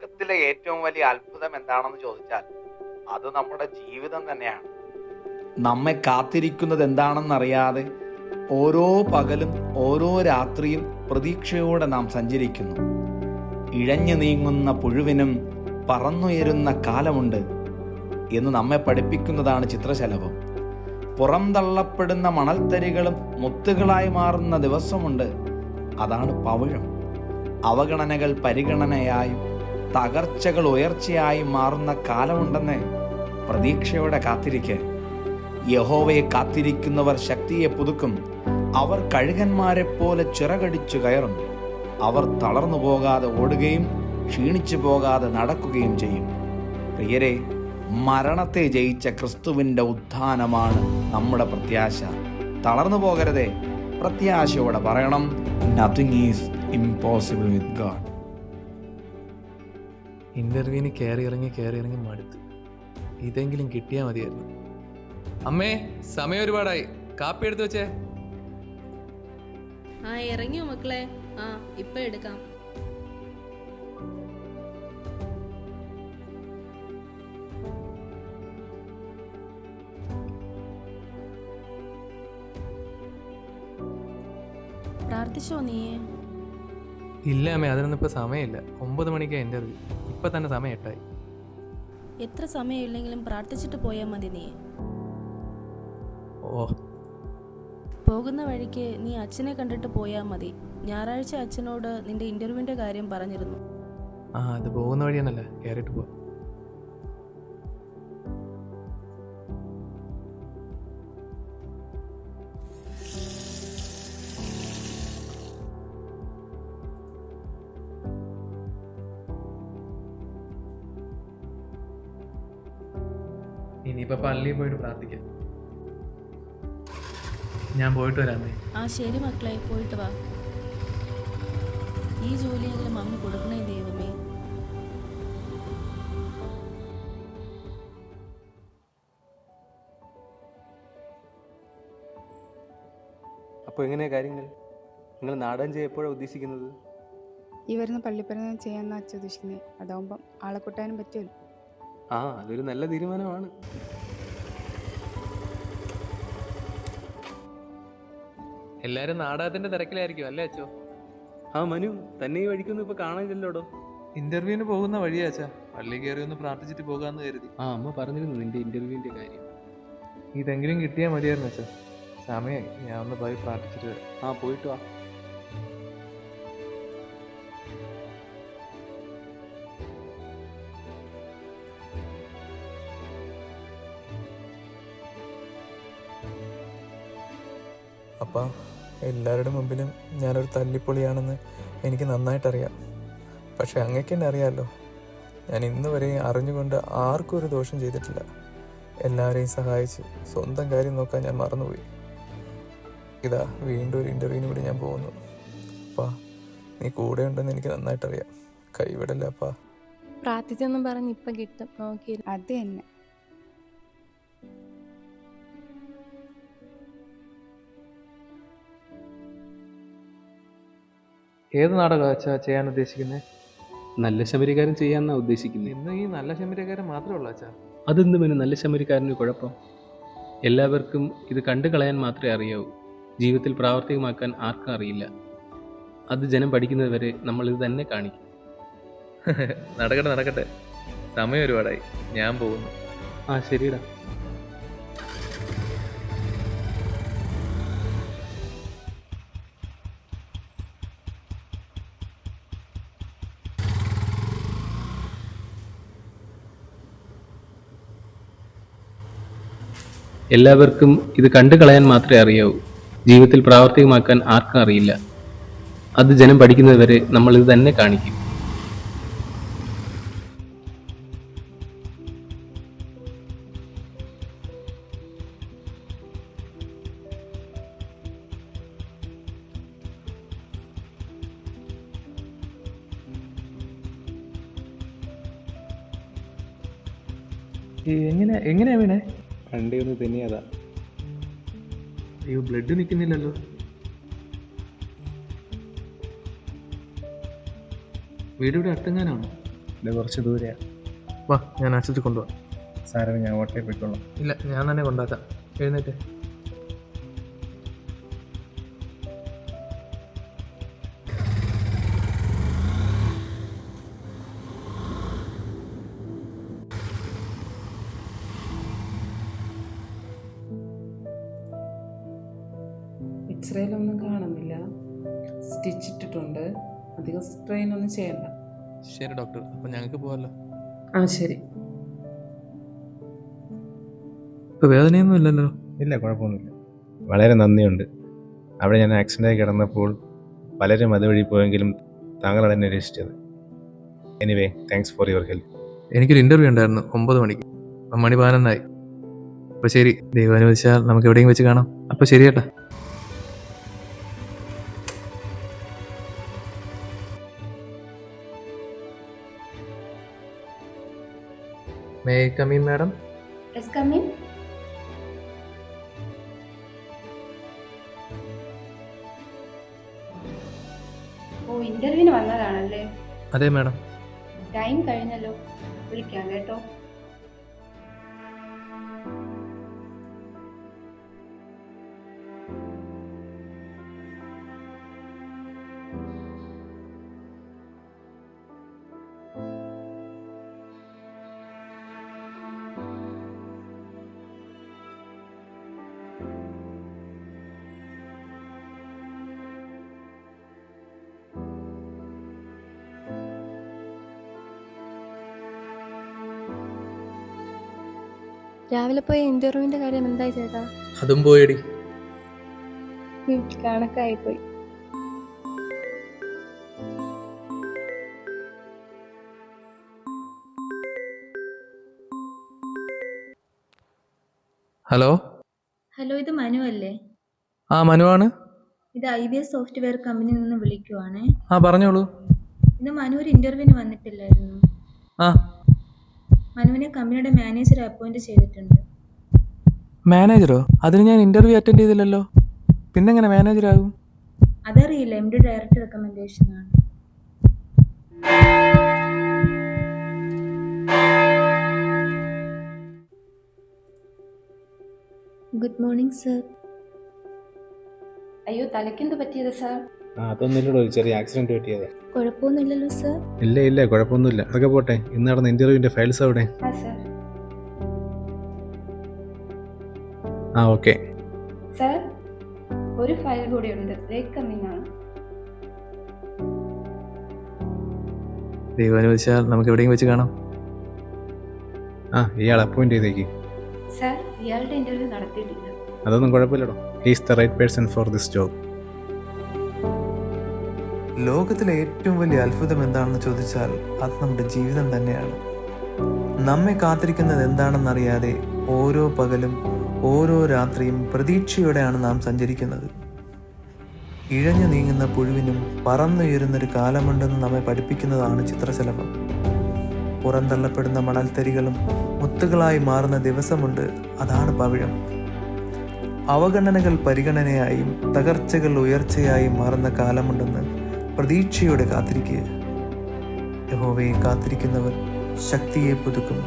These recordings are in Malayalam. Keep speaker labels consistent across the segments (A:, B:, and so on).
A: ലോകത്തിലെ ഏറ്റവും വലിയ അത്ഭുതം എന്താണെന്ന് ചോദിച്ചാൽ അത് നമ്മുടെ ജീവിതം തന്നെയാണ്. നമ്മെ കാത്തിരിക്കുന്നത് എന്താണെന്നറിയാതെ ഓരോ പകലും ഓരോ രാത്രിയും പ്രതീക്ഷയോടെ നാം സഞ്ചരിക്കുന്നു. ഇഴഞ്ഞു നീങ്ങുന്ന പുഴുവിനും പറന്നുയരുന്ന കാലമുണ്ട് എന്ന് നമ്മെ പഠിപ്പിക്കുന്നതാണ് ചിത്രശലഭം. പുറംതള്ളപ്പെടുന്ന മണൽത്തരികളും മുത്തുകളായി മാറുന്ന ദിവസമുണ്ട്, അതാണ് പവിഴം. അവഗണനകൾ പരിഗണനയായും തകർച്ചകൾ ഉയർച്ചയായും മാറുന്ന കാലമുണ്ടെന്ന് പ്രതീക്ഷയോടെ കാത്തിരിക്കുക. യഹോവയെ കാത്തിരിക്കുന്നവർ ശക്തിയെ പുതുക്കും. അവർ കഴുകന്മാരെ പോലെ ചിറകടിച്ചു കയറും. അവർ തളർന്നു പോകാതെ ഓടുകയും ക്ഷീണിച്ചു പോകാതെ നടക്കുകയും ചെയ്യും. പ്രിയരെ, മരണത്തെ ജയിച്ച ക്രിസ്തുവിൻ്റെ ഉത്ഥാനമാണ് നമ്മുടെ പ്രത്യാശ. തളർന്നു പോകരുതേ, പ്രത്യാശയോടെ പറയണം, nothing is impossible with God.
B: ഇൻ്റർവ്യൂവിന് കയറി ഇറങ്ങി മടുത്ത്. ഇതെങ്കിലും കിട്ടിയാൽ മതിയായിരുന്നു. അമ്മേ, സമയം ഒരുപാടായി, കാപ്പി എടുത്ത് വെച്ചേ.
C: ഇറങ്ങിയോ മക്കളെ? ഇപ്പൊ എടുക്കാം. പ്രാർത്ഥിച്ചോ നീ?
B: ഇല്ല അമ്മേ, അതിനൊന്നും ഇപ്പൊ സമയമില്ല. 9 മണിക്കാണ് ഇന്റർവ്യൂ. ഇപ്പൊ തന്നെ സമയം 8ആയി.
C: എത്ര സമയമില്ലെങ്കിലും പ്രാർത്ഥിച്ചിട്ട് പോയാൽ മതി നീ.
B: ഓ,
C: പോകുന്ന വഴിക്ക് നീ അച്ഛനെ കണ്ടിട്ട് പോയാൽ മതി. ഞായറാഴ്ച അച്ഛനോട് നിന്റെ ഇന്റർവ്യൂവിന്റെ കാര്യം പറഞ്ഞിരുന്നു.
B: അത് പോകുന്ന വഴിയാണല്ലേ, കയറിയിട്ട് പോ. ഇനിയിപ്പോ പള്ളിയിൽ പോയിട്ട് പ്രാർത്ഥിക്കാം. ഞാൻ പോയിട്ട് വരാമേ.
C: ശരി മക്കളെ, പോയിട്ട് വാ. ഈ ജോലിയെങ്കിലും അമ്മ കൊടുക്കണേ ദൈവമേ.
D: അപ്പോൾ എങ്ങനെയാ കാര്യങ്ങൾ? നിങ്ങൾ നാടകം എപ്പോഴാണ് ഉദ്ദേശിക്കുന്നത്?
E: ഈ വരുന്ന പള്ളിപ്പരുന്ന് ചെയ്യാമെന്നാണ് അച്ഛൻ ഉദ്ദേശിക്കുന്നത്. അതാവുമ്പം ആളെ കൂട്ടാനും പറ്റുമല്ലോ.
D: അതൊരു നല്ല തീരുമാനമാണ്.
B: എല്ലാരും നാടകത്തിന്റെ തിരക്കിലായിരിക്കും അല്ലേ അച്ഛോ?
D: മനു, തന്നെ ഈ വഴിക്കൊന്നും ഇപ്പൊ കാണാനില്ലല്ലോടോ.
B: ഇന്റർവ്യൂവിന് പോകുന്ന വഴിയാ അച്ഛാ. പള്ളി കയറി ഒന്ന് പ്രാർത്ഥിച്ചിട്ട് പോകാന്ന് കരുതി.
D: അമ്മ പറഞ്ഞിരുന്നു നിന്റെ ഇന്റർവ്യൂവിന്റെ കാര്യം.
B: ഇതെങ്കിലും കിട്ടിയാൽ മതിയായിരുന്നു അച്ഛാ. സമയമായി, ഞാൻ ഒന്ന് പോയി പ്രാർത്ഥിച്ചിട്ട് വരാം.
D: പോയിട്ട് വാ.
B: അപ്പാ, എല്ലാവരുടെ മുമ്പിലും ഞാനൊരു തല്ലിപ്പൊളിയാണെന്ന് എനിക്ക് നന്നായിട്ടറിയാം. പക്ഷെ അങ്ങക്ക് തന്നെ അറിയാമല്ലോ, ഞാൻ ഇന്ന് വരെ അറിഞ്ഞുകൊണ്ട് ആർക്കും ഒരു ദോഷം ചെയ്തിട്ടില്ല. എല്ലാവരെയും സഹായിച്ച് സ്വന്തം കാര്യം നോക്കാൻ ഞാൻ മറന്നുപോയി. ഇതാ വീണ്ടും ഒരു ഇൻ്റർവ്യൂവിന് കൂടി ഞാൻ പോകുന്നു. അപ്പാ, നീ കൂടെ ഉണ്ടെന്ന് എനിക്ക് നന്നായിട്ടറിയാം. കൈവിടല്ല അപ്പാ.
F: പ്രാർത്ഥിച്ചെന്നും പറഞ്ഞ് ഇപ്പം കിട്ടും, നോക്കി.
E: അത് തന്നെ.
B: ഏത് നാടകം അച്ഛാ ചെയ്യാൻ ഉദ്ദേശിക്കുന്നത്?
D: നല്ല ശബരിക്കാരൻ ചെയ്യാന്നാ ഉദ്ദേശിക്കുന്നത്.
B: ഇന്ന് ഈ നല്ല ശമരക്കാരൻ മാത്രമേ ഉള്ളൂ അച്ഛാ.
D: അതെന്ത് പിന്നെ നല്ല ശമരിക്കാരന് കുഴപ്പം? എല്ലാവർക്കും ഇത് കണ്ടു കളയാൻ മാത്രമേ അറിയാവൂ. ജീവിതത്തിൽ പ്രാവർത്തികമാക്കാൻ ആർക്കും അറിയില്ല. അത് ജനം പഠിക്കുന്നത് വരെ നമ്മൾ ഇത് തന്നെ കാണിക്കും.
B: നടക്കട്ടെ, സമയം ഒരുപാടായി, ഞാൻ പോകുന്നു.
D: ശരിടാ. എല്ലാവർക്കും ഇത് കണ്ടു കളയാൻ മാത്രമേ അറിയാവൂ. ജീവിതത്തിൽ പ്രാവർത്തികമാക്കാൻ ആർക്കും അറിയില്ല. അത് ജനം പഠിക്കുന്നത് വരെ നമ്മൾ ഇത് തന്നെ കാണിക്കും.
B: എങ്ങനെയാ വീണേ?
D: കണ്ടേ ഒന്ന് തന്നെയതാ.
B: അയ്യോ, ബ്ലഡ് നിൽക്കുന്നില്ലല്ലോ. വീട് ഇവിടെ അടുത്തെങ്ങാനാണോ?
G: ഇത് കുറച്ച് ദൂരെയാണ്.
B: വാ, ഞാൻ ആശുപത്രി കൊണ്ടുപോവാം.
G: സാറിന് ഞാൻ ഓട്ടോയിൽ പോയിക്കോളാം.
B: ഇല്ല, ഞാൻ തന്നെ കൊണ്ടാക്കാം. എഴുന്നേറ്റ്.
H: എക്സ്റേയിലൊന്നും കാണുന്നില്ല. സ്റ്റിച്ച് ഇട്ടിട്ടുണ്ട്. അധികം സ്ട്രെയിൻ ഒന്നും ചെയ്യണ്ട.
B: ശരി ഡോക്ടർ, അപ്പം ഞങ്ങൾക്ക് പോകാമല്ലോ.
H: ആ ശരി.
B: ഇപ്പോൾ വേദനയൊന്നും ഇല്ലല്ലോ?
G: ഇല്ല, കുഴപ്പമൊന്നുമില്ല. വളരെ നന്ദിയുണ്ട്. അവിടെ ഞാൻ ആക്സിഡൻ്റായി കിടന്നപ്പോൾ പലരും അതുവഴി പോയെങ്കിലും താങ്കളാണ് എന്നെ രക്ഷിച്ചത്. Anyway, thanks for your help.
B: എനിക്കൊരു ഇൻ്റർവ്യൂ ഉണ്ടായിരുന്നു 9 മണിക്ക്. അപ്പം മണി 11 അപ്പോൾ ശരി, ദൈവം അനുവദിച്ചാൽ നമുക്ക് എവിടെയും വെച്ച് കാണാം. അപ്പോൾ ശരി ഏട്ടാ. May I come in madam?
I: Yes, come in. ഓ, ഇന്റർവ്യൂവിന് വന്നതാണല്ലേ?
B: അതെ മാഡം.
I: ടൈം കഴിഞ്ഞല്ലോ, വിളിക്കാം കേട്ടോ.
F: രാവിലെ പോയ ഇന്റർവ്യൂവിന്റെ കാര്യം എന്തായി ചേട്ടാ?
B: അതും പോയടി.
F: കണക്കായിപ്പോയി.
B: ഹലോ.
I: ഹലോ, ഇത് മനു അല്ലേ?
B: ആ, മനുവാണ്.
I: ഇത് IBS സോഫ്റ്റ്വെയർ കമ്പനിയിൽ നിന്ന് വിളിക്കുവാണേ.
B: ആ, പറഞ്ഞോളൂ.
I: ഇന്ന് മനു ഒരു ഇന്റർവ്യൂവിന് വന്നിട്ടില്ലായിരുന്നു.
B: ആ,
I: മനുവിനെ കമ്പനിയുടെ മാനേജർ അപ്പോയിന്റ് ചെയ്തിട്ടുണ്ട്.
B: മാനേജറോ? അതിന് ഞാൻ ഇന്റർവ്യൂ അറ്റൻഡ് ചെയ്തില്ലല്ലോ. പിന്നെങ്ങനെ മാനേജറാകും?
I: അതറിയില്ല, MD ഡയറക്ടർ റെക്കമെൻഡേഷൻ ആണ്.
F: Good morning sir.
I: അയ്യോ, തലയ്ക്കെന്ത് പറ്റിയത് സാർ?
G: അതൊന്നുമില്ലടോ, ചെറിയ ആക്സിഡൻറ്റ് പറ്റിയതാ.
F: കുഴപ്പമൊന്നുമില്ലല്ലോ സർ?
G: ഇല്ല, കുഴപ്പമൊന്നുമില്ല. അതൊക്കെ പോട്ടെ. ഇന്ന് നടന്ന ഇൻ്റർവ്യൂവിൻ്റെ ഫയൽസ് അവിടെ?
I: ആ സാർ.
G: ആ, ഓക്കെ.
I: സാർ, ഒരു ഫയൽ കൂടി ഉണ്ട്, ലേറ്റ് കമ്മിങ് ആണ്.
B: ദൈവം അനുവദിച്ചാൽ നമുക്ക് എവിടെയും വെച്ച് കാണാം.
G: ആ, ഇയാൾ അപ്പോയിൻറ്റ് ചെയ്തേക്ക്.
I: സാർ, ഇയാളുടെ ഇന്റർവ്യൂ നടത്തിയിട്ടില്ല.
G: അതൊന്നും കുഴപ്പമില്ലടോ. He's the right person for this job.
J: ലോകത്തിലെ ഏറ്റവും വലിയ അത്ഭുതം എന്താണെന്ന് ചോദിച്ചാൽ അത് നമ്മുടെ ജീവിതം തന്നെയാണ്. നമ്മെ കാത്തിരിക്കുന്നത് എന്താണെന്നറിയാതെ ഓരോ പകലും ഓരോ രാത്രിയും പ്രതീക്ഷയോടെയാണ് നാം സഞ്ചരിക്കുന്നത്. ഇഴഞ്ഞു നീങ്ങുന്ന പുഴുവിനും പറന്നുയരുന്നൊരു കാലമുണ്ടെന്ന് നമ്മെ പഠിപ്പിക്കുന്നതാണ് ചിത്രശലഭം. പുറന്തള്ളപ്പെടുന്ന മണൽത്തരികളും മുത്തുകളായി മാറുന്ന ദിവസമുണ്ട്, അതാണ് പവിഴം. അവഗണനകൾ പരിഗണനയായും തകർച്ചകൾ ഉയർച്ചയായും മാറുന്ന കാലമുണ്ടെന്ന് പ്രതീക്ഷയോടെ കാത്തിരിക്കുക. യഹോവയെ കാത്തിരിക്കുന്നവർ ശക്തിയെ പുതുക്കും.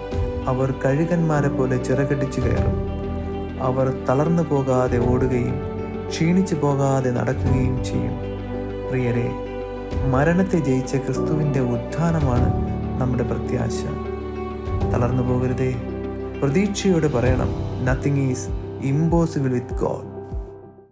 J: അവർ കഴുകന്മാരെ പോലെ ചിറകടിച്ചു കയറും. അവർ തളർന്നു പോകാതെ ഓടുകയും ക്ഷീണിച്ചു പോകാതെ നടക്കുകയും ചെയ്യും. പ്രിയരെ, മരണത്തെ ജയിച്ച ക്രിസ്തുവിൻ്റെ ഉത്ഥാനമാണ് നമ്മുടെ പ്രത്യാശ. തളർന്നു പോകരുതേ. പ്രതീക്ഷയോടെ പറയണം, nothing is impossible with God.